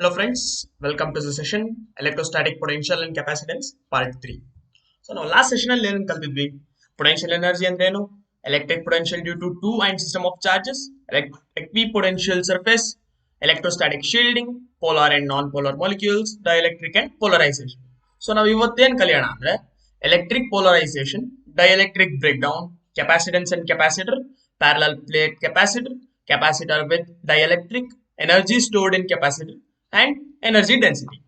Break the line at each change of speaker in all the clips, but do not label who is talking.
Hello friends, welcome to the session Electrostatic Potential and Capacitance Part 3. So now last session ಅಲ್ಲಿ ಏನು ಕಲ್ತಿದ್ವಿ potential energy ಅಂದ್ರೆ ಏನು electric potential due to two ion system of charges equipotential surface electrostatic shielding polar and non-polar molecules dielectric and polarization. So ನಾವು ಇವತ್ತೇನು ಕಲಿಯೋಣ ಅಂದ್ರೆ electric polarization, dielectric breakdown, capacitance and capacitor, parallel plate capacitor, capacitor with dielectric, energy stored in capacitor and energy density.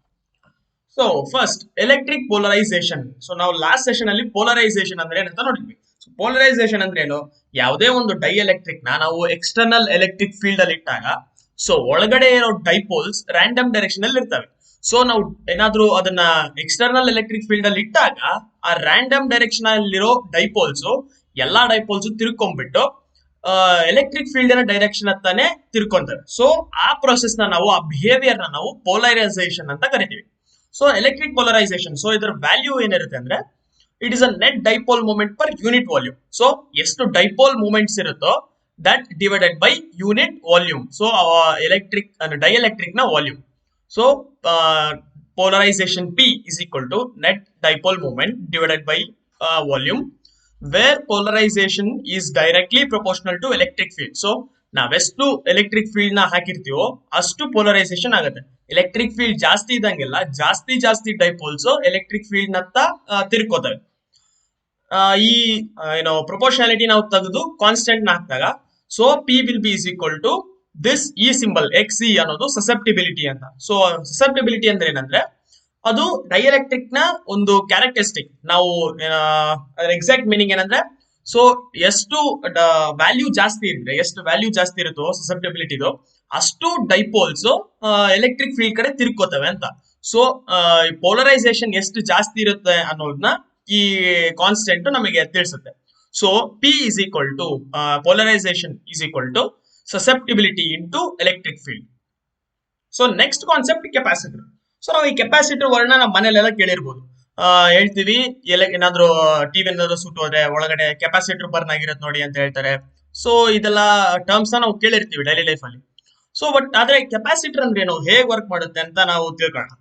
So first electric polarization. So ನಾವು last session ಅಲ್ಲಿ polarization ಅಂದ್ರೆ ಏನಂತ ನೋಡಿದ್ವಿ. So polarization ಅಂದ್ರೆ ಏನು, ಯಾವುದೇ ಒಂದು ಡೈಎಲೆಕ್ಟ್ರಿಕ್ ನಾವು ಎಕ್ಸ್ಟರ್ನಲ್ ಎಲೆಕ್ಟ್ರಿಕ್ ಫೀಲ್ಡ್ ಅಲ್ಲಿ ಇಟ್ಟಾಗ ಸೊ ಒಳಗಡೆ ಇರೋ ಡೈಪೋಲ್ಸ್ ರ್ಯಾಂಡಮ್ ಡೈರೆಕ್ಷನ್ ಅಲ್ಲಿ ಇರ್ತವೆ. ಸೊ ನಾವು ಏನಾದ್ರೂ ಅದನ್ನ ಎಕ್ಸ್ಟರ್ನಲ್ ಎಲೆಕ್ಟ್ರಿಕ್ ಫೀಲ್ಡ್ ಅಲ್ಲಿ ಇಟ್ಟಾಗ ಆ ರ್ಯಾಂಡಮ್ ಡೈರೆಕ್ಷನ್ ಅಲ್ಲಿರೋ ಡೈಪೋಲ್ಸ್ ಎಲ್ಲಾ ಡೈಪೋಲ್ಸ್ ತಿರ್ಕೊಂಡ್ಬಿಟ್ಟು ಎಲೆಕ್ಟ್ರಿಕ್ ಫೀಲ್ಡ್ ನ ಡೈರೆಕ್ಷನ್ ಅಂತಾನೆ ತಿರ್ಕೊಂತವೆ. ಸೊ ಆ ಪ್ರೊಸೆಸ್ ನ ನಾವು ಆ ಬಿಹೇವಿಯರ್ ನ ನಾವು ಪೋಲರೈಸೇಷನ್ ಅಂತ ಕರಿತೀವಿ. ಸೊ ಎಲೆಕ್ಟ್ರಿಕ್ ಪೋಲರೈಸೇಷನ್, ಸೊ ಇದರ ವ್ಯಾಲ್ಯೂ ಏನಿರುತ್ತೆ ಅಂದ್ರೆ it is a net dipole moment per unit volume. So ಎಷ್ಟು ಡೈಪೋಲ್ ಮೂಮೆಂಟ್ಸ್ ಇರುತ್ತೋ that divided by unit volume. So electric dielectric ನ volume. So polarization P is equal to net dipole moment divided by volume, where polarization is directly proportional to electric field. So ನಾವೆಷ್ಟು electric field ನ ಹಾಕಿರ್ತೀವೋ ಅಷ್ಟು polarisation ಆಗುತ್ತೆ. Electric field ಜಾಸ್ತಿ ಇದ್ದಂಗೆಲ್ಲ ಜಾಸ್ತಿ dipoles electric field ನತ್ತ ತಿರ್ಕೋತವೆ. ಈ ಏನೋ ಪ್ರೊಪೋರ್ಷನಾಲಿಟಿ ನಾವು ತೆಗೆದು ಕಾನ್ಸ್ಟೆಂಟ್ ನ ಹಾಕಿದಾಗ so P will be is equal to this ಈ ಸಿಂಬಲ್ ಎಕ್ಸ್ ಇ ಅನ್ನೋದು ಸಸೆಪ್ಟಿಬಿಲಿಟಿ ಅಂತ. ಸೊ ಸಸೆಪ್ಟಿಬಿಲಿಟಿ ಅಂದ್ರೆ ಏನಂದ್ರೆ ಅದು ಡೈಎಲೆಕ್ಟ್ರಿಕ್ ನ ಒಂದು ಕ್ಯಾರೆಕ್ಟರಿಸ್ಟಿಕ್. ನಾವು ಅದರ ಎಕ್ಸಾಕ್ಟ್ ಮೀನಿಂಗ್ ಏನಂದ್ರೆ ಸೊ ಎಷ್ಟು ವ್ಯಾಲ್ಯೂ ಜಾಸ್ತಿ ಇದ್ರೆ ಎಷ್ಟು ವ್ಯಾಲ್ಯೂ ಜಾಸ್ತಿ ಇರುತ್ತೋ ಸಸೆಪ್ಟಿಬಿಲಿಟಿದು ಅಷ್ಟು ಡೈಪೋಲ್ಸ್ ಎಲೆಕ್ಟ್ರಿಕ್ ಫೀಲ್ಡ್ ಕಡೆ ತಿರ್ಕೋತವೆ ಅಂತ. ಸೊ ಪೋಲರೈಸೇಷನ್ ಎಷ್ಟು ಜಾಸ್ತಿ ಇರುತ್ತೆ ಅನ್ನೋದನ್ನ ಈ ಕಾನ್ಸ್ಟೆಂಟ್ ನಮಗೆ ತಿಳಿಸುತ್ತೆ. So P is equal to polarization is equal to susceptibility into electric field. So next concept capacitor. So ನಾವು ಈ ಕೆಪಾಸಿಟರ್ ವರ್ಣ ನಮ್ಮ ಮನೇಲೆಲ್ಲ ಕೇಳಿರ್ಬೋದು. ಹೇಳ್ತೀವಿ ಏನಾದ್ರು ಟಿವಿ ಏನಾದ್ರು ಸುಟ್ಟು ಹೋದ್ರೆ ಒಳಗಡೆ ಕೆಪಾಸಿಟರ್ ಬರ್ನ್ ಆಗಿರತ್ತೆ ನೋಡಿ ಅಂತ ಹೇಳ್ತಾರೆ. ಸೊ ಇದೆಲ್ಲ ಟರ್ಮ್ಸ್ ನಾವು ಕೇಳಿರ್ತೀವಿ ಡೈಲಿ ಲೈಫ್ ಅಲ್ಲಿ. ಸೊ ಬಟ್ ಆದ್ರೆ ಕೆಪಾಸಿಟರ್ ಅಂದ್ರೆ ಏನು, ಹೇಗೆ ವರ್ಕ್ ಮಾಡುತ್ತೆ ಅಂತ ನಾವು ತಿಳ್ಕೊಳ್ಳೋಣ.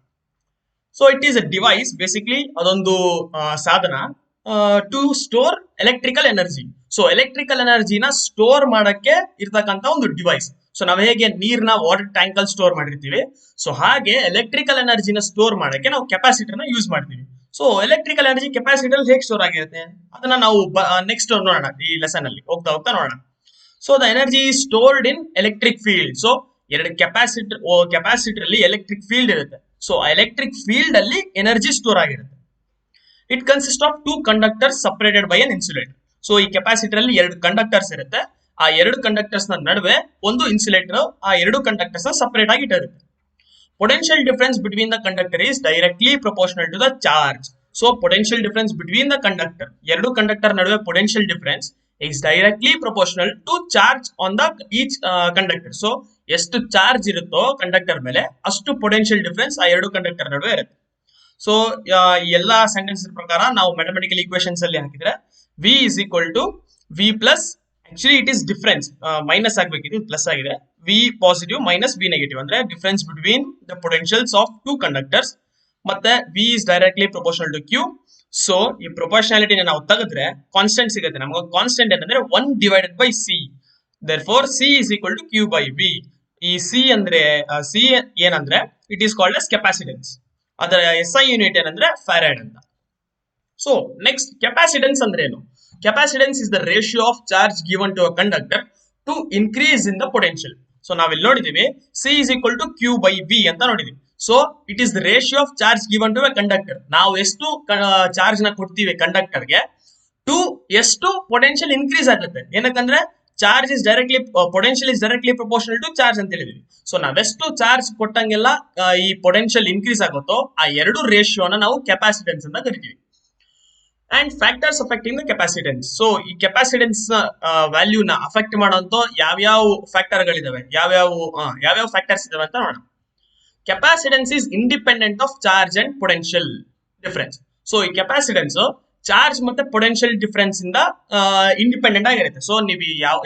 So it is a device, basically ಅದೊಂದು ಸಾಧನ to store electrical energy. So electrical ಎನರ್ಜಿನ ಸ್ಟೋರ್ ಮಾಡಕ್ಕೆ ಇರ್ತಕ್ಕಂತ ಒಂದು ಡಿವೈಸ್. ಸೊ ನಾವು ಹೇಗೆ ನೀರ್ನ ವಾಟರ್ ಟ್ಯಾಂಕ್ ಅಲ್ಲಿ ಸ್ಟೋರ್ ಮಾಡಿರ್ತೀವಿ, ಸೊ ಹಾಗೆ ಎಲೆಕ್ಟ್ರಿಕಲ್ ಎನರ್ಜಿನ ಸ್ಟೋರ್ ಮಾಡಕ್ಕೆ ನಾವು ಕೆಪಾಸಿಟರ್ ನ ಯೂಸ್ ಮಾಡ್ತೀವಿ. ಸೊ ಎಲೆಕ್ಟ್ರಿಕಲ್ ಎನರ್ಜಿ ಕೆಪಾಸಿಟರ್ ಹೇಗೆ ಸ್ಟೋರ್ ಆಗಿರುತ್ತೆ ಅದನ್ನ ನಾವು ನೆಕ್ಸ್ಟ್ ನೋಡೋಣ, ಈ ಲೆಸನ್ ಅಲ್ಲಿ ಹೋಗ್ತಾ ನೋಡೋಣ. So the energy stored in electric field. So ಎರಡು ಕೆಪಾಸಿಟರ್ ಅಲ್ಲಿ ಎಲೆಕ್ಟ್ರಿಕ್ ಫೀಲ್ಡ್ ಇರುತ್ತೆ. ಸೊ ಎಲೆಕ್ಟ್ರಿಕ್ ಫೀಲ್ಡ್ ಅಲ್ಲಿ ಎನರ್ಜಿ ಸ್ಟೋರ್ ಆಗಿರುತ್ತೆ. It consist of two conductors separated by an insulator. So ಈ ಕೆಪಾಸಿಟರ್ ಅಲ್ಲಿ ಎರಡು ಕಂಡಕ್ಟರ್ಸ್ ಇರುತ್ತೆ. ಆ ಎರಡು ಕಂಡಕ್ಟರ್ಸ್ ನ ನಡುವೆ ಒಂದು ಇನ್ಸುಲೇಟರ್ ಆ ಎರಡು ಕಂಡಕ್ಟರ್ಸ್ ನ ಸಪರೇಟ್ ಆಗಿ ಇಟ್ಟಿರುತ್ತೆ. Potential difference between the conductor is directly proportional to the charge. So potential difference between the conductor, ಎರಡು ಕಂಡಕ್ಟರ್ ನಡುವೆ potential difference is directly proportional to charge on the each conductor. So ಎಷ್ಟು charge ಇರುತ್ತೋ conductor ಮೇಲೆ ಅಷ್ಟು potential difference ಆ ಎರಡು conductor ನಡುವೆ ಇರುತ್ತೆ. ಸೊ ಎಲ್ಲಾ ಸೆಂಟೆನ್ಸ್ ಪ್ರಕಾರ ನಾವು ಮ್ಯಾಥಮೆಟಿಕಲ್ ಈಕ್ವೇಶನ್ಸ್ ಅಲ್ಲಿ ಹಾಕಿದ್ರೆ v is equal to v plus, actually it is difference, minus ಆಗ್ಬೇಕಿದೆ, ಪ್ಲಸ್ ಆಗಿದೆ. V positive minus V negative ಅಂದ್ರೆ difference between the potentials of two conductors. ಮತ್ತೆ V is directly proportional to Q. So ಈ ಪ್ರೊಪೋರ್ಷನಾಲಿಟಿನ ನಾವು ತೆಗೆದ್ರೆ constant ಸಿಗುತ್ತೆ ನಮಗೆ. ಕಾನ್ಸ್ಟೆಂಟ್ ಏನಂದ್ರೆ 1 divided by C. Therefore C is equal to Q by V. ಈ ಸಿ ಅಂದ್ರೆ ಸಿ ಏನಂದ್ರೆ it is called as capacitance. ಅದರ SI ಯೂನಿಟ್ ಏನಂದ್ರೆ ಫ್ಯಾರಡ್ ಅಂತ. ಸೊ ನೆಕ್ಸ್ಟ್ ಕೆಪಾಸಿಟೆನ್ಸ್ ಅಂದ್ರೆ ಏನು? Capacitance is the ratio of charge given to a conductor to increase in the potential. So ನಾವಿಲ್ಲಿ ನೋಡಿದೀವಿ C is equal to Q by V ಅಂತ ನೋಡಿದೀವಿ. So it is the ratio of charge given to a conductor. ನಾವು ಎಷ್ಟು charge ನ ಕೊಡ್ತೀವಿ ಕಂಡಕ್ಟರ್ಗೆ to ಎಷ್ಟು ಪೊಟೆನ್ಶಿಯಲ್ ಇನ್ಕ್ರೀಸ್ ಆಗುತ್ತೆ. ಏನಕ್ಕಂದ್ರೆ charge is directly potential is directly proportional to charge ಅಂತ ಹೇಳಿದ್ವಿ. ಸೊ ನಾವೆಷ್ಟು ಚಾರ್ಜ್ ಕೊಟ್ಟಂಗೆಲ್ಲ ಈ ಪೊಟೆನ್ಶಿಯಲ್ ಇನ್ಕ್ರೀಸ್ ಆಗುತ್ತೋ ಆ ಎರಡು ರೇಷಿಯೋನ ನಾವು ಕೆಪಾಸಿಟೆನ್ಸ್ ಅಂತ ಕರಿತೀವಿ. And factors affecting the capacitance. So ಈ ಕೆಪಾಸಿಟೆನ್ಸ್ ವ್ಯಾಲ್ಯೂ ನ ಅಫೆಕ್ಟ್ ಮಾಡುವಂತ ಯಾವ್ಯಾವ ಫ್ಯಾಕ್ಟರ್ ಗಳಿದಾವೆ, ಯಾವ್ಯಾವ ಫ್ಯಾಕ್ಟರ್ಸ್ ಇದಾವೆ ಅಂತ ನೋಡೋಣ. Capacitance is independent of charge and potential difference. So ಈ ಕೆಪಾಸಿಟೆನ್ಸ್ ಚಾರ್ಜ್ ಮತ್ತೆ ಪೊಟೆನ್ಶಿಯಲ್ ಡಿಫರೆನ್ಸ್ ಇಂದ ಇಂಡಿಪೆಂಡೆಂಟ್ ಆಗಿರುತ್ತೆ. ಸೊ ನೀವು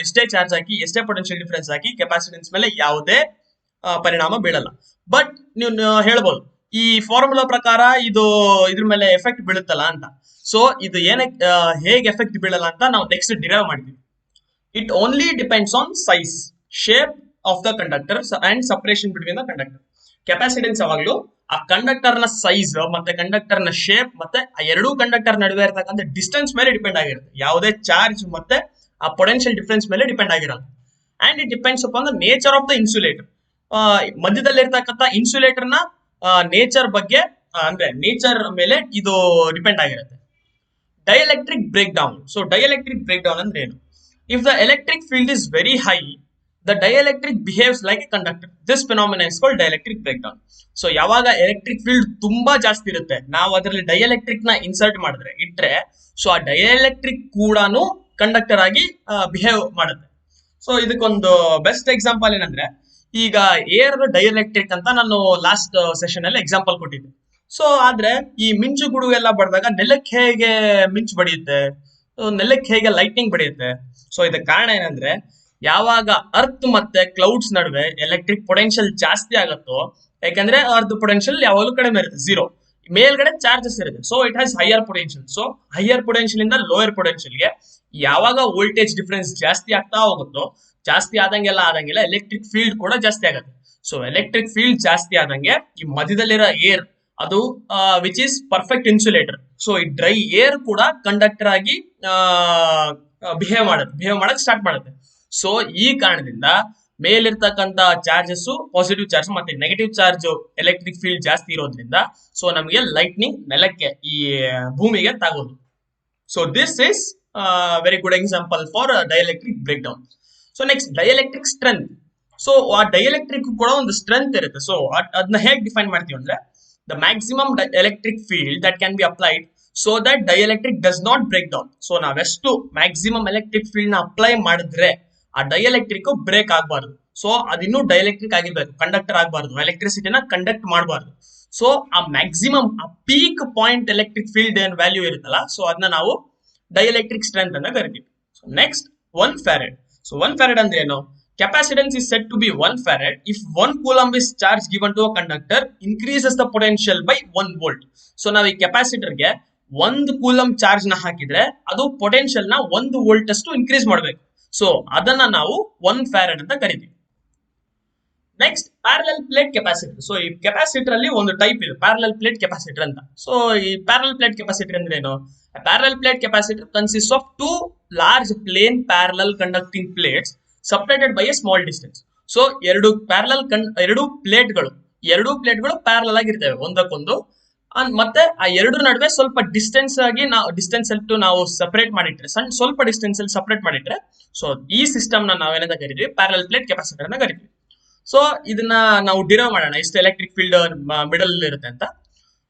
ಎಷ್ಟೇ ಚಾರ್ಜ್ ಹಾಕಿ ಎಷ್ಟೇ ಪೊಟೆನ್ಶಿಯಲ್ ಡಿಫರೆನ್ಸ್ ಹಾಕಿ ಕೆಪಾಸಿಟೆನ್ಸ್ ಮೇಲೆ ಯಾವುದೇ ಪರಿಣಾಮ ಬೀಳಲ್ಲ. ಬಟ್ ನೀವು ಹೇಳ್ಬೋದು ಈ ಫಾರ್ಮುಲಾ ಪ್ರಕಾರ ಇದು ಇದ್ರ ಮೇಲೆ ಎಫೆಕ್ಟ್ ಬೀಳುತ್ತಲ್ಲ ಅಂತ. ಸೊ ಇದು ಏನಕ್ಕೆ ಹೇಗೆ ಎಫೆಕ್ಟ್ ಬೀಳಲ್ಲ ಅಂತ ನಾವು ನೆಕ್ಸ್ಟ್ ಡಿರೈವ್ ಮಾಡ್ತೀವಿ. It only depends on size, shape of the conductor and separation between the conductor. Capacitance ಯಾವಾಗಲೂ ಆ ಕಂಡಕ್ಟರ್ ನ ಸೈಜ್ ಮತ್ತೆ ಕಂಡಕ್ಟರ್ ನ ಶೇಪ್ ಮತ್ತೆ ಆ ಎರಡೂ ಕಂಡಕ್ಟರ್ ನಡುವೆ ಇರತಕ್ಕಂಥ ಡಿಸ್ಟೆನ್ಸ್ ಮೇಲೆ ಡಿಪೆಂಡ್ ಆಗಿರುತ್ತೆ. ಯಾವುದೇ ಚಾರ್ಜ್ ಮತ್ತೆ ಆ ಪೊಟೆನ್ಶಿಯಲ್ ಡಿಫರೆನ್ಸ್ ಮೇಲೆ ಡಿಪೆಂಡ್ ಆಗಿರಲ್ಲ. And it depends upon the nature of the insulator. ಮಧ್ಯದಲ್ಲಿರ್ತಕ್ಕಂಥ ಇನ್ಸುಲೇಟರ್ ನ ನೇಚರ್ ಬಗ್ಗೆ ಅಂದ್ರೆ ನೇಚರ್ ಮೇಲೆ ಇದು ಡಿಪೆಂಡ್ ಆಗಿರುತ್ತೆ. Dielectric breakdown. So dielectric breakdown ಅಂದ್ರೆ ಏನು? If the electric field is very high, the dielectric behaves like a conductor. This phenomenon is called dielectric breakdown. So ಯಾವಾಗ electric field ತುಂಬಾ ಜಾಸ್ತಿ ಇರುತ್ತೆ, ನಾವು ಅದರಲ್ಲಿ ಡೈಎಲೆಕ್ಟ್ರಿಕ್ ನ ಇನ್ಸರ್ಟ್ ಮಾಡಿದ್ರೆ ಇಟ್ರೆ, ಸೊ ಆ ಡೈಎಲೆಕ್ಟ್ರಿಕ್ ಕೂಡ ಕಂಡಕ್ಟರ್ ಆಗಿ ಬಿಹೇವ್ ಮಾಡುತ್ತೆ. ಸೊ ಇದಕ್ಕೊಂದು ಬೆಸ್ಟ್ ಎಕ್ಸಾಂಪಲ್ ಏನಂದ್ರೆ, ಈಗ ಏರ್ ಡೈಎಲೆಕ್ಟ್ರಿಕ್ ಅಂತ ನಾನು ಲಾಸ್ಟ್ ಸೆಷನ್ ಅಲ್ಲಿ ಎಕ್ಸಾಂಪಲ್ ಕೊಟ್ಟಿದ್ದೆ. ಸೊ ಆದ್ರೆ ಈ ಮಿಂಚು ಗುಡುಗು ಎಲ್ಲ ಬಡಿದಾಗ ನೆಲಕ್ಕೆ ಹೇಗೆ ಮಿಂಚು ಬಡಿಯುತ್ತೆ, ನೆಲಕ್ಕೆ ಹೇಗೆ ಲೈಟ್ನಿಂಗ್ ಬಡಿಯುತ್ತೆ? ಸೊ ಇದಕ್ಕೆ ಕಾರಣ ಏನಂದ್ರೆ, ಯಾವಾಗ ಅರ್ತ್ ಮತ್ತೆ ಕ್ಲೌಡ್ಸ್ ನಡುವೆ ಎಲೆಕ್ಟ್ರಿಕ್ ಪೊಟೆನ್ಶಿಯಲ್ ಜಾಸ್ತಿ ಆಗುತ್ತೋ, ಯಾಕಂದ್ರೆ ಅರ್ತ್ ಪೊಟೆನ್ಶಿಯಲ್ ಯಾವಾಗಲೂ ಕಡಿಮೆ ಇರುತ್ತೆ, ಝೀರೋ, ಮೇಲ್ಗಡೆ ಚಾರ್ಜಸ್ ಇರುತ್ತೆ. So it has higher potential. So higher potential ಇಂದ ಲೋಯರ್ ಪೊಟೆನ್ಶಿಯಲ್ಗೆ ಯಾವಾಗ ವೋಲ್ಟೇಜ್ ಡಿಫರೆನ್ಸ್ ಜಾಸ್ತಿ ಆಗ್ತಾ ಹೋಗುತ್ತೋ, ಜಾಸ್ತಿ ಆದಂಗೆಲ್ಲ ಎಲೆಕ್ಟ್ರಿಕ್ ಫೀಲ್ಡ್ ಕೂಡ ಜಾಸ್ತಿ ಆಗುತ್ತೆ. ಸೊ ಎಲೆಕ್ಟ್ರಿಕ್ ಫೀಲ್ಡ್ ಜಾಸ್ತಿ ಆದಂಗೆ ಈ ಮಧ್ಯದಲ್ಲಿರೋ ಏರ್ ಅದು which is perfect insulator. So ಈ ಡ್ರೈ ಏರ್ ಕೂಡ ಕಂಡಕ್ಟರ್ ಆಗಿ ಬಿಹೇವ್ ಮಾಡಕ್ ಸ್ಟಾರ್ಟ್ ಮಾಡುತ್ತೆ. ಸೊ ಈ ಕಾರಣದಿಂದ ಮೇಲಿರ್ತಕ್ಕಂಥ ಚಾರ್ಜಸ್, ಪಾಸಿಟಿವ್ ಚಾರ್ಜ್ ಮತ್ತೆ ನೆಗೆಟಿವ್ ಚಾರ್ಜ್ ಎಲೆಕ್ಟ್ರಿಕ್ ಫೀಲ್ಡ್ ಜಾಸ್ತಿ ಇರೋದ್ರಿಂದ ಸೊ ನಮಗೆ ಲೈಟ್ನಿಂಗ್ ನೆಲಕ್ಕೆ ಈ ಭೂಮಿಗೆ ತಾಗೋದು. So this is very good example for dielectric breakdown. So next dielectric strength. So ಆ ಡೈಎಲೆಕ್ಟ್ರಿಕ್ ಕೂಡ ಒಂದು ಸ್ಟ್ರೆಂತ್ ಇರುತ್ತೆ. ಸೊ ಅದನ್ನ ಹೇಗೆ ಡಿಫೈನ್ ಮಾಡ್ತೀವಿ ಅಂದ್ರೆ, the maximum electric field that can be applied so that dielectric does not break down. So ನಾವೆಷ್ಟು maximum electric field ನ ಅಪ್ಲೈ ಮಾಡಿದ್ರೆ ಆ ಡೈಎಲೆಕ್ಟ್ರಿಕ್ ಬ್ರೇಕ್ ಆಗಬಾರ್ದು. ಸೊ ಅದಿನ್ನೂ ಡೈಎಲೆಕ್ಟ್ರಿಕ್ ಆಗಿರ್ಬೇಕು, ಕಂಡಕ್ಟರ್ ಆಗಬಾರ್ದು, ಎಲೆಕ್ಟ್ರಿಸಿಟಿನ ಕಂಡಕ್ಟ್ ಮಾಡಬಾರ್ದು. ಸೊ ಆ ಮ್ಯಾಕ್ಸಿಮಮ್ ಆ ಪೀಕ್ ಪಾಯಿಂಟ್ ಎಲೆಕ್ಟ್ರಿಕ್ ಫೀಲ್ಡ್ ಏನ್ ವ್ಯಾಲ್ಯೂ ಇರುತ್ತಲ್ಲ, ಸೊ ಅದನ್ನ ನಾವು ಡೈಎಲೆಕ್ಟ್ರಿಕ್ ಸ್ಟ್ರೆಂತ್ ಅಂತ ಕರಿತೀವಿ. So next 1 farad. So 1 farad ಅಂದ್ರೆ ಏನು? Capacitance is said to be 1 farad if 1 coulomb is charge given to a conductor increases the potential by 1 volt. So ನಾವು ಈ ಕೆಪಾಸಿಟರ್ಗೆ 1 ಕೂಲಂಬ್ ಚಾರ್ಜ್ ನ ಹಾಕಿದ್ರೆ ಅದು ಪೊಟೆನ್ಶಿಯಲ್ ನ 1 ವೋಲ್ಟ್ ಅಷ್ಟು ಇನ್ಕ್ರೀಸ್ ಮಾಡಬೇಕು. ಸೊ ಅದನ್ನ ನಾವು 1 ಫ್ಯಾರಡ್ ಅಂತ ಕರಿತೀವಿ. Next parallel plate capacitor. So ಈ ಕೆಪಾಸಿಟರ್ ಅಲ್ಲಿ ಒಂದು ಟೈಪ್ ಇದೆ, ಪ್ಯಾರಲಲ್ ಪ್ಲೇಟ್ ಕೆಪಾಸಿಟರ್ ಅಂತ. ಸೊ ಈ ಪ್ಯಾರಲಲ್ ಪ್ಲೇಟ್ ಕೆಪಾಸಿಟರ್ ಅಂದ್ರೆ ಏನು? Parallel plate capacitor consist of 2 large plane parallel conducting plates separated by a small distance. So ಎರಡು ಪ್ಲೇಟ್ಗಳು ಪ್ಯಾರಲಲ್ ಆಗಿರ್ತವೆ ಒಂದಕ್ಕೊಂದು. ಮತ್ತೆ ಆ ಎರಡರ ನಡುವೆ ಸ್ವಲ್ಪ ಡಿಸ್ಟೆನ್ಸ್ ಆಗಿ ನಾವು ಸಪರೇಟ್ ಮಾಡಿಟ್ರೆ, ಸ್ವಲ್ಪ ಡಿಸ್ಟೆನ್ಸ್ ಅಲ್ಲಿ ಸಪರೇಟ್ ಮಾಡಿಟ್ರೆ, ಸೊ ಈ ಸಿಸ್ಟಮ್ ನಾವೇನಂತ ಕರಿತೀವಿ? ಪ್ಯಾರಲಲ್ ಪ್ಲೇಟ್ ಕೆಪಾಸಿಟರ್ ಅಂತ ಕರಿತೀವಿ. ಸೊ ಇದನ್ನ ನಾವು ಡಿರೈವ್ ಮಾಡೋಣ, ಇಷ್ಟು ಎಲೆಕ್ಟ್ರಿಕ್ ಫೀಲ್ಡ್ ಮಿಡಲ್ ಇರುತ್ತೆ ಅಂತ.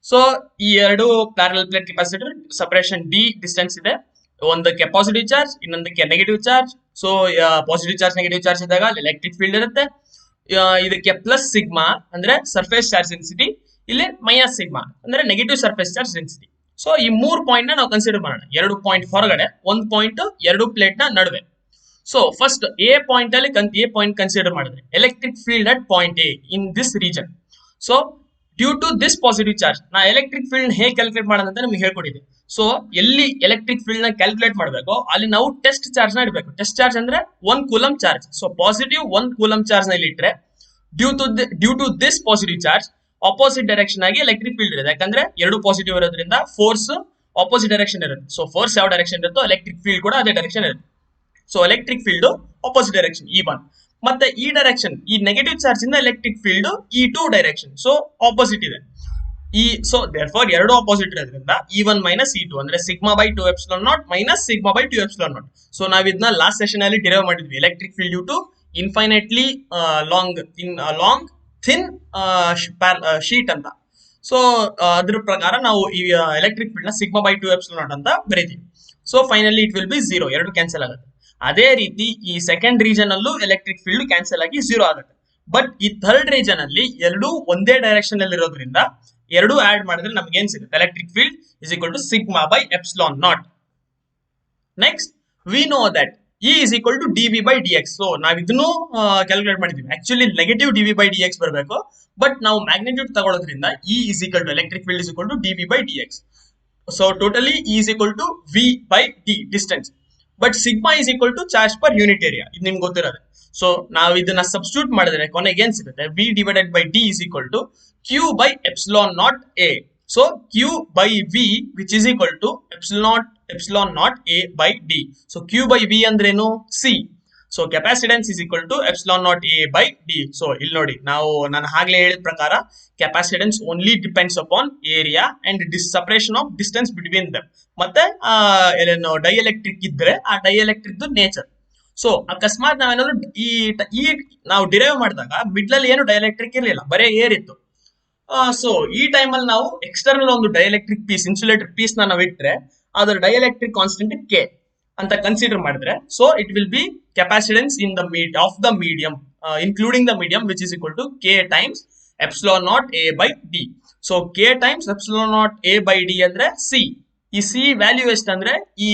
ಸೊ ಈ ಎರಡು parallel plate capacitor separation D distance ಇದೆ. ಒಂದಕ್ಕೆ ಪಾಸಿಟಿವ್ ಚಾರ್ಜ್, ಇನ್ನೊಂದಕ್ಕೆ negative charge. So positive charge negative charge ಇದ್ದಾಗ ಎಲೆಕ್ಟ್ರಿಕ್ ಫೀಲ್ಡ್ ಇರುತ್ತೆ. ಇದಕ್ಕೆ ಪ್ಲಸ್ ಸಿಗ್ಮಾ ಅಂದ್ರೆ ಸರ್ಫೇಸ್ ಚಾರ್ಜ್ ಡೆನ್ಸಿಟಿ, ಇಲ್ಲಿ ಮೈನಸ್ ಸಿಗ್ಮಾ ಅಂದ್ರೆ negative surface charge density. So ಈ 3 ಪಾಯಿಂಟ್ ನ ನಾವು ಕನ್ಸಿಡರ್ ಮಾಡೋಣ. 2 ಪಾಯಿಂಟ್ ಹೊರಗಡೆ, 1 ಪಾಯಿಂಟ್ 2 ಪ್ಲೇಟ್ ನ ನಡುವೆ. ಸೊ ಫಸ್ಟ್ ಎ ಪಾಯಿಂಟ್ ಅಲ್ಲಿ ಎ ಪಾಯಿಂಟ್ ಕನ್ಸಿಡರ್ ಮಾಡಿದ್ರೆ electric field at point A in this region. So due to this positive charge ನಾ ಎಲೆಕ್ಟ್ರಿಕ್ ಫೀಲ್ಡ್ ಹೇಗೆ ಕ್ಯಾಲ್ಕುಲೇಟ್ ಮಾಡೋದು ಅಂತ ನಿಮ್ಗೆ ಹೇಳ್ಕೊಟ್ಟಿದೆ. ಸೊ ಎಲ್ಲಿ ಎಲೆಕ್ಟ್ರಿಕ್ ಫೀಲ್ಡ್ ನ ಕ್ಯಾಲ್ಕುಲೇಟ್ ಮಾಡಬೇಕು ಅಲ್ಲಿ ನಾವು ಟೆಸ್ಟ್ ಚಾರ್ಜ್ ನ ಇಡಬೇಕು. ಟೆಸ್ಟ್ ಚಾರ್ಜ್ ಅಂದ್ರೆ 1 coulomb charge. So positive 1 coulomb charge ನಲ್ಲಿ ಇಟ್ರೆ due to this positive charge opposite direction ಆಗಿ ಎಲೆಕ್ಟ್ರಿಕ್ ಫೀಲ್ಡ್ ಇರುತ್ತೆ. ಯಾಕಂದ್ರೆ 2 ಪಾಸಿಟಿವ್ ಇರೋದ್ರಿಂದ ಫೋರ್ಸ್ ಆಪೋಸಿಟ್ ಡೈರೆಕ್ಷನ್ ಇರುತ್ತೆ. ಸೊ ಫೋರ್ಸ್ ಯಾವ ಡೈರೆಕ್ಷನ್ ಇರುತ್ತೋ ಎಲೆಕ್ಟ್ರಿಕ್ ಫೀಲ್ಡ್ ಕೂಡ ಅದೇ ಡೈರೆಕ್ಷನ್ ಇರುತ್ತೆ. So electric field opposite direction E1, ಮತ್ತೆ ಈ ಡೈರೆಕ್ಷನ್ ಈ ನೆಗೆಟಿವ್ ಚಾರ್ಜ್ ಇಂದ electric field E2 direction, so opposite ಇದೆ. ಸೊ therefore ಎರಡು ಆಪೋಸಿಟ್ ಇರೋದ್ರಿಂದ E1 ಮೈನಸ್ E2 ಅಂದ್ರೆ sigma by 2 epsilon naught minus sigma by 2 epsilon naught. So ನಾವ್ ಇದನ್ನ ಲಾಸ್ಟ್ ಸೆಷನ್ ಅಲ್ಲಿ ಡಿರೈವ್ ಮಾಡಿದ್ವಿ. Electric field due to infinitely long thin sheet ಅಂತ. So ಅದ್ರ ಪ್ರಕಾರ ನಾವು ಈ ಎಲೆಕ್ಟ್ರಿಕ್ ಫೀಲ್ಡ್ ನ ಸಿಗ್ಮಾ ಬೈ 2 ಎಪ್ಸಿಲಾನ್ ನಾಟ್ ಅಂತ ಬರೀತೀವಿ. So finally it will be 0, ಎರಡು ಕ್ಯಾನ್ಸಲ್ ಆಗುತ್ತೆ. ಅದೇ ರೀತಿ ಈ ಸೆಕೆಂಡ್ ರೀಜನ್ ಅಲ್ಲೂ ಎಲೆಕ್ಟ್ರಿಕ್ ಫೀಲ್ಡ್ ಕ್ಯಾನ್ಸಲ್ ಆಗಿ 0 ಆಗುತ್ತೆ. ಬಟ್ ಈ ಥರ್ಡ್ ರೀಜನ್ ಅಲ್ಲಿ ಎರಡೂ ಒಂದೇ ಡೈರೆಕ್ಷನ್ ಅಲ್ಲಿ ಇರೋದ್ರಿಂದ ಎರಡು ಆಡ್ ಮಾಡಿದ್ರೆ ನಮ್ಗೆ ಏನ್ ಸಿಗುತ್ತೆ? Electric field is equal to sigma by epsilon naught. Next we know that E is equal to dv by dx. ಸೊ ನಾವು ಇದನ್ನು ಕ್ಯಾಲ್ಕುಲೇಟ್ ಮಾಡಿದ್ವಿ. Actually negative dv by dx ಬರಬೇಕು, ಬಟ್ ನಾವು ಮ್ಯಾಗ್ನಿಟ್ಯೂಡ್ ತಗೊಳ್ಳೋದ್ರಿಂದ E is equal to electric field is equal to dv by dx. So totally E is equal to v by d distance. But sigma is equal to charge per unit area. ಇದು ನಿಮ್ಗೆ ಗೊತ್ತಿರೋದು. So ನಾವು ಇದನ್ನ substitute ಮಾಡಿದ್ರೆ ಕೊನೆಗೆ ಏನ್ ಸಿಗುತ್ತೆ? V divided by d is equal to q by epsilon naught a. So q by v which is equal to epsilon naught a by d. So q by v ಅಂದ್ರೇನು? C. So capacitance is equal to epsilon naught A by D. So ಇಲ್ಲಿ ನೋಡಿ, ನಾನು ಆಗ್ಲೇ ಹೇಳಿದ ಪ್ರಕಾರ capacitance only depends upon area and separation of distance between them. ಮತ್ತೆ ಏನು dielectric ಇದ್ರೆ ಆ ಡೈಎಲೆಕ್ಟ್ರಿಕ್ ನೇಚರ್. ಸೊ ಅಕಸ್ಮಾತ್ ನಾವೇನಾದ್ರು ಈ ನಾವು ಡಿರೈವ್ ಮಾಡಿದಾಗ ಮಿಡ್ಲ್ ಅಲ್ಲಿ ಏನು ಡೈಎಲೆಕ್ಟ್ರಿಕ್ ಇರಲಿಲ್ಲ, ಬರೀ ಏರ್ ಇತ್ತು. ಸೊ ಈ ಟೈಮಲ್ಲಿ ನಾವು ಎಕ್ಸ್ಟರ್ನಲ್ ಒಂದು ಡೈಎಲೆಕ್ಟ್ರಿಕ್ ಪೀಸ್, ಇನ್ಸುಲೇಟರ್ ಪೀಸ್ ನಾವು ಇಟ್ಟರೆ ಅದರ ಡೈಎಲೆಕ್ಟ್ರಿಕ್ ಕಾನ್ಸ್ಟೆಂಟ್ ಕೆ ಅಂತ ಕನ್ಸಿಡರ್ ಮಾಡಿದ್ರೆ, so it will be capacitance in the of the medium including the medium which is equal to K times epsilon naught A by D. So K times epsilon naught A by D ಅಂದ್ರೆ C. ಈ C value ಎಷ್ಟು ಅಂದ್ರೆ ಈ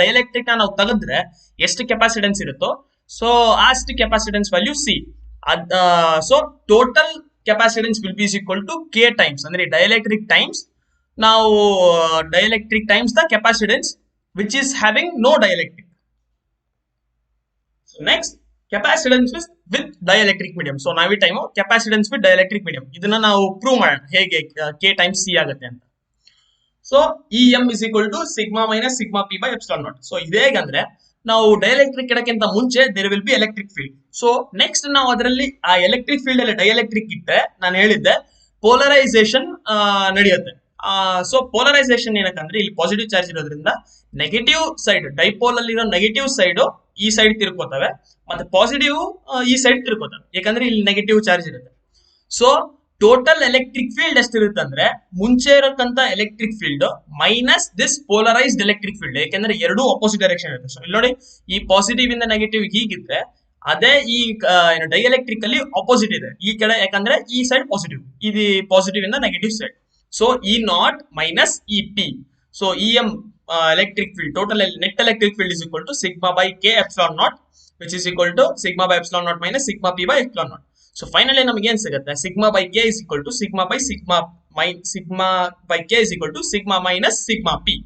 dielectric ನಾವು ತೆಗೆದ್ರೆ ಎಷ್ಟು capacitance ಇರುತ್ತೋ so ಅಷ್ಟು capacitance value C. So total capacitance will be equal to K times ಅಂದ್ರೆ ಡೈಎಲೆಕ್ಟ್ರಿಕ್ ಟೈಮ್ಸ್ ನಾವು dielectric times the capacitance which is having no dielectric. So next, capacitance with dielectric medium. So now we time capacitance with dielectric medium. ಇದನ್ನ ನಾವು prove ಮಾಡೋಣ ಹೇಗೆ k times c ಆಗುತ್ತೆ ಅಂತ. So em is equal to sigma minus sigma p by epsilon naught. So ಇದು ಹೇಗಂದ್ರೆ ನಾವು dielectric ಇಡಕ್ಕಿಂತ ಮುಂಚೆ there will be electric field. So next ನಾವು ಅದರಲ್ಲಿ ಆ ಎಲೆಕ್ಟ್ರಿಕ್ ಫೀಲ್ಡ್ ಅಲ್ಲಿ ಡೈಎಲೆಕ್ಟ್ರಿಕ್ ಇಟ್ಟರೆ ನಾನು ಹೇಳಿದ್ದೆ ಪೋಲರೈಸೇಷನ್ ನಡೆಯುತ್ತೆ. ಸೊ ಪೋಲರೈಸೇಷನ್ ಏನಕ್ಕಂದ್ರೆ ಇಲ್ಲಿ ಪಾಸಿಟಿವ್ ಚಾರ್ಜ್ ಇರೋದ್ರಿಂದ ನೆಗೆಟಿವ್ ಸೈಡ್ ಡೈಪೋಲ್ ಅಲ್ಲಿರೋ ನೆಗೆಟಿವ್ ಸೈಡ್ ಈ ಸೈಡ್ ತಿರ್ಕೋತವೆ, ಮತ್ತೆ ಪಾಸಿಟಿವ್ ಈ ಸೈಡ್ ತಿರ್ಕೋತವೆ, ಯಾಕಂದ್ರೆ ಇಲ್ಲಿ ನೆಗೆಟಿವ್ ಚಾರ್ಜ್ ಇರುತ್ತೆ. ಸೊ ಟೋಟಲ್ ಎಲೆಕ್ಟ್ರಿಕ್ ಫೀಲ್ಡ್ ಎಷ್ಟಿರುತ್ತೆ ಅಂದ್ರೆ ಮುಂಚೆ ಇರಕ್ಕಂತ electric field minus this polarised electric field, ಯಾಕಂದ್ರೆ ಎರಡೂ ಅಪೋಸಿಟ್ ಡೈರೆಕ್ಷನ್ ಇರುತ್ತೆ. ಸೊ ಇಲ್ಲಿ ನೋಡಿ, ಈ ಪಾಸಿಟಿವ್ ಇಂದ ನೆಗೆಟಿವ್ ಹೀಗಿದ್ರೆ ಅದೇ ಈ ಡೈಎಲೆಕ್ಟ್ರಿಕ್ ಅಲ್ಲಿ ಆಪೋಸಿಟ್ ಇದೆ ಈ ಕಡೆ, ಯಾಕಂದ್ರೆ ಈ ಸೈಡ್ ಪಾಸಿಟಿವ್, ಇದು ಪಾಸಿಟಿವ್ ಇಂದ negative side. So E naught minus EP. So EM electric field, total net electric field is equal to sigma by K epsilon naught, which is equal to sigma by epsilon naught minus sigma P by epsilon naught. So finally ನಮಗೆ ಏನು ಸಿಗುತ್ತೆ? sigma by K is equal to sigma by K is equal to sigma minus sigma P.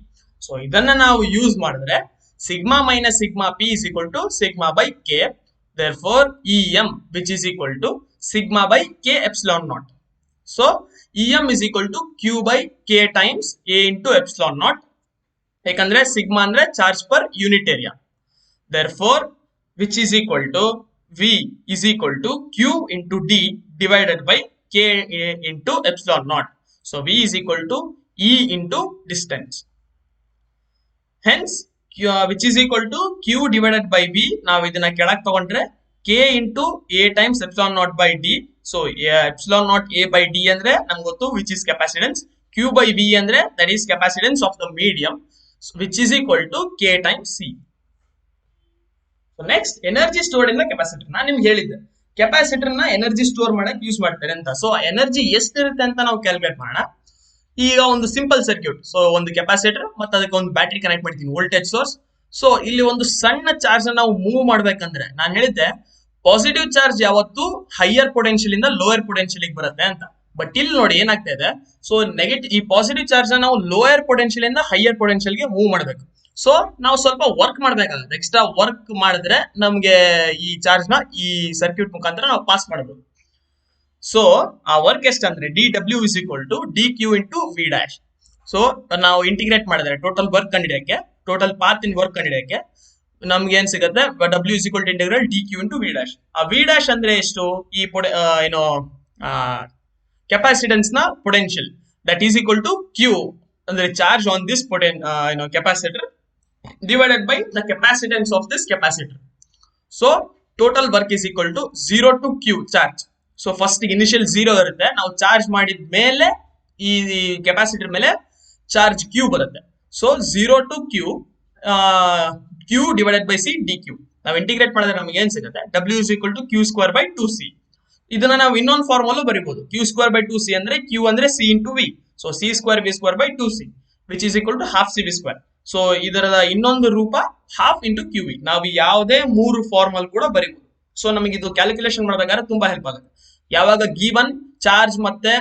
So ಇದನ್ನ ನಾವು use ಮಾಡಿದ್ರೆ sigma minus sigma P is equal to sigma by K. Therefore EM which is equal to sigma by K epsilon naught. So EM is equal to Q by K times A into epsilon naught. ಯಾಕಂದ್ರೆ sigma ಅಂದ್ರೆ charge per unit area. Therefore which is equal to V is equal to Q into D divided by K into epsilon naught. So V is equal to E into distance. Hence which is equal to Q divided by V. ನಾವು ಇದನ್ನ ಕೆಳಗೆ ತಗೊಂಡ್ರೆ K into A times epsilon naught by D. So epsilon naught A by D ಅಂದ್ರೆ ನಮ್ಗೆ ಗೊತ್ತು which is capacitance. Q by V ಅಂದ್ರೆ that is capacitance of the medium, which is equal to K times C. So next, energy stored in the capacitor. ನಾನು ನಿಮ್ಗೆ ಹೇಳಿದ್ದೆ capacitor ನ energy store ಮಾಡಕ್ use ಮಾಡ್ತಾರೆ ಅಂತ. ಸೊ ಎನರ್ಜಿ ಎಷ್ಟಿರುತ್ತೆ ಅಂತ ನಾವು ಕ್ಯಾಲ್ಕುಲೇಟ್ ಮಾಡೋಣ. ಈಗ ಒಂದು ಸಿಂಪಲ್ ಸರ್ಕ್ಯೂಟ್. ಸೊ ಒಂದು ಕೆಪಾಸಿಟರ್ ಮತ್ತೆ ಅದಕ್ಕೆ ಒಂದು ಬ್ಯಾಟ್ರಿ ಕನೆಕ್ಟ್ ಮಾಡ್ತೀನಿ, ವೋಲ್ಟೇಜ್ ಸೋರ್ಸ್. ಸೊ ಇಲ್ಲಿ ಒಂದು ಸಣ್ಣ ಚಾರ್ಜ್ ನಾವು ಮೂವ್ ಮಾಡ್ಬೇಕಂದ್ರೆ ನಾನು ಹೇಳಿದ್ದೆ ಪಾಸಿಟಿವ್ ಚಾರ್ಜ್ ಯಾವತ್ತು ಹೈಯರ್ ಪೊಟೆನ್ಶಿಯಲ್ ಇಂದ ಲೋಯರ್ ಪೊಟೆನ್ಶಿಯಲ್ ಬರುತ್ತೆ ಅಂತ. ಬಟ್ ಇಲ್ಲಿ ನೋಡಿ ಏನಾಗ್ತಾ ಇದೆ, ಸೊ ನೆಗೆಟಿವ್ ಈ ಪಾಸಿಟಿವ್ ಚಾರ್ಜ್ ನಾವು ಲೋಯರ್ ಪೊಟೆನ್ಶಿಯಲ್ ಇಂದ ಹೈಯರ್ ಪೊಟೆನ್ಶಿಯಲ್ ಗೆ ಮೂವ್ ಮಾಡಬೇಕು. ಸೊ ನಾವು ಸ್ವಲ್ಪ ವರ್ಕ್ ಮಾಡ್ಬೇಕಾಗುತ್ತೆ. ಎಕ್ಸ್ಟ್ರಾ ವರ್ಕ್ ಮಾಡಿದ್ರೆ ನಮ್ಗೆ ಈ ಚಾರ್ಜ್ ನ ಈ ಸರ್ಕ್ಯೂಟ್ ಮುಖಾಂತರ ನಾವು ಪಾಸ್ ಮಾಡಬಹುದು. ಸೊ ಆ ವರ್ಕ್ ಎಷ್ಟಂದ್ರೆ dw is equal to dq into v dash. So ನಾವು ಇಂಟಿಗ್ರೇಟ್ ಮಾಡಿದ್ರೆ ಟೋಟಲ್ ವರ್ಕ್ ಕಂಡಿಡಿಯಕ್ಕೆ, ಟೋಟಲ್ ಪಾತ್ ಇನ್ ವರ್ಕ್ ಕಂಡಿಡಿಯಕ್ಕೆ ನಮ್ಗೆ ಏನ್ ಸಿಗುತ್ತೆ, w is equal to integral dq into v dash. ಆ v dash ಅಂದ್ರೆ ಎಷ್ಟು, ಈ ಏನೋ ಕೆಪಾಸಿಟೆನ್ಸ್ ನ potential that is equal to q ಅಂದ್ರೆ charge on this capacitor divided by the capacitance of this capacitor. So total work is equal to 0 to q charge. So first initial 0 ಇರುತ್ತೆ, ನಾವು charge ಮಾಡಿದ ಮೇಲೆ ಈ capacitor ಮೇಲೆ charge q ಬರುತ್ತೆ. So 0 to q q divided by c dq. ನಾವು integrate ಮಾಡಿದ್ರೆ ನಮಗೆ ಏನ್ ಸಿಗುತ್ತೆ, w is equal to q square by 2c. ಇದನ್ನ ನಾವು ಇನ್ನೊಂದು formula ಬರೀಬಹುದು, q square by 2c ಅಂದ್ರೆ q ಅಂದ್ರೆ c into v. So c square v square by 2c which is equal to half cv square. So ಇದರ ಇನ್ನೊಂದು ರೂಪ half into Q V. ನಾವು ಯಾವುದೇ ಮೂರು ಫಾರ್ಮಲ್ ಕೂಡ ಬರೀಬಹುದು. ಸೊ ನಮಗೆ ಇದು ಕ್ಯಾಲ್ಕುಲೇಷನ್ ಮಾಡಬೇಕಾದ್ರೆ ತುಂಬಾ ಹೆಲ್ಪ್ ಆಗುತ್ತೆ. ಯಾವಾಗ ಗಿವನ್ ಚಾರ್ಜ್ ಮತ್ತೆ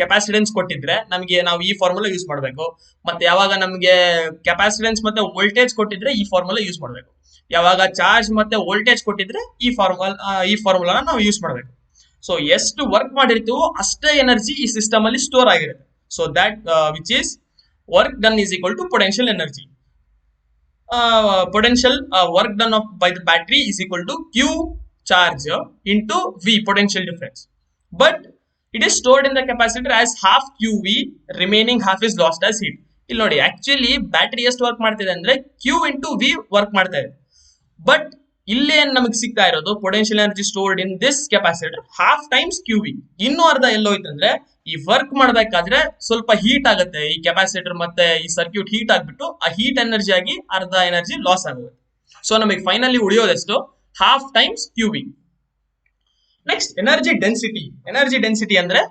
ಕೆಪಾಸಿಟೆನ್ಸ್ ಕೊಟ್ಟಿದ್ರೆ ನಮಗೆ ನಾವು ಈ ಫಾರ್ಮುಲಾ ಯೂಸ್ ಮಾಡಬೇಕು. ಮತ್ತೆ ಯಾವಾಗ ನಮಗೆ ಕೆಪಾಸಿಟೆನ್ಸ್ ಮತ್ತೆ ವೋಲ್ಟೇಜ್ ಕೊಟ್ಟಿದ್ರೆ ಈ ಫಾರ್ಮುಲಾ ಯೂಸ್ ಮಾಡಬೇಕು. ಯಾವಾಗ ಚಾರ್ಜ್ ಮತ್ತೆ ವೋಲ್ಟೇಜ್ ಕೊಟ್ಟಿದ್ರೆ ಈ ಫಾರ್ಮುಲಾನ ನಾವು ಯೂಸ್ ಮಾಡಬೇಕು. ಸೊ ಎಷ್ಟು ವರ್ಕ್ ಮಾಡಿರ್ತೀವೋ ಅಷ್ಟೇ ಎನರ್ಜಿ ಈ ಸಿಸ್ಟಮ್ ಅಲ್ಲಿ ಸ್ಟೋರ್ ಆಗಿರುತ್ತೆ. So that which is work done is equal to potential energy. Potential work done by the battery is equal to Q charge into V potential difference. But it is stored in the capacitor as half QV, remaining half is lost as heat. ಇಲ್ಲಿ ನೋಡಿ, actually battery ಎಷ್ಟು work ಮಾಡ್ತಿದೆ ಅಂದ್ರೆ Q into V work ಮಾಡ್ತಾ ಇದೆ. But ಇಲ್ಲೇ ನಮಗೆ ಸಿಗ್ತಾ ಇರೋದು potential energy stored in this capacitor half times Q V. ಇನ್ನೂ ಅರ್ಧ ಎಲ್ಲೋಯ್ತಂದ್ರೆ ಈ ವರ್ಕ್ ಮಾಡಬೇಕಾದ್ರೆ ಸ್ವಲ್ಪ ಹೀಟ್ ಆಗುತ್ತೆ, ಈ ಕೆಪಾಸಿಟರ್ ಮತ್ತೆ ಈ ಸರ್ಕ್ಯೂಟ್ ಹೀಟ್ ಆಗ್ಬಿಟ್ಟು ಆ ಹೀಟ್ ಎನರ್ಜಿ ಆಗಿ ಅರ್ಧ ಎನರ್ಜಿ ಲಾಸ್ ಆಗುತ್ತೆ. ಸೊ ನಮಗೆ ಫೈನಲಿ ಉಳಿಯೋದೆಷ್ಟು? Half times Q V. Next energy density. Energy density ಅಂದ್ರೆ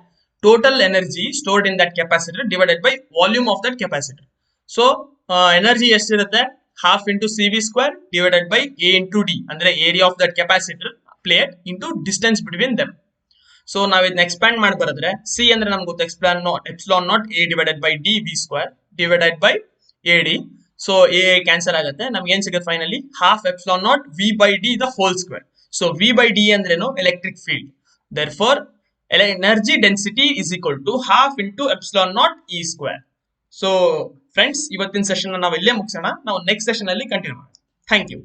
total energy stored in that capacitor divided by volume of that capacitor. So energy ಎಷ್ಟಿರುತ್ತೆ? half into CV square divided by A into D, ಅಂದ್ರೆ area of that capacitor plate into distance between them. So ನಾವು ಇದನ್ನ expand ಮಾಡಿ ಬರೆದ್ರೆ C ಅಂದ್ರೆ ನಮ್ಗೆ ಗೊತ್ತು epsilon naught A divided by D V square divided by AD. So A cancel ಆಗುತ್ತೆ, ನಮ್ಗೆ ಏನ್ ಸಿಗುತ್ತೆ finally? Half epsilon naught V by D the whole square. So V by D ಅಂದ್ರೇನು? Electric field. Therefore energy density is equal to half into epsilon naught E square. So friends, ಇವತ್ತಿನ session ನಾವು ಇಲ್ಲೇ ಮುಗಿಸೋಣ. ನಾವು next session ಅಲ್ಲಿ continue ಮಾಡೋಣ. Thank you.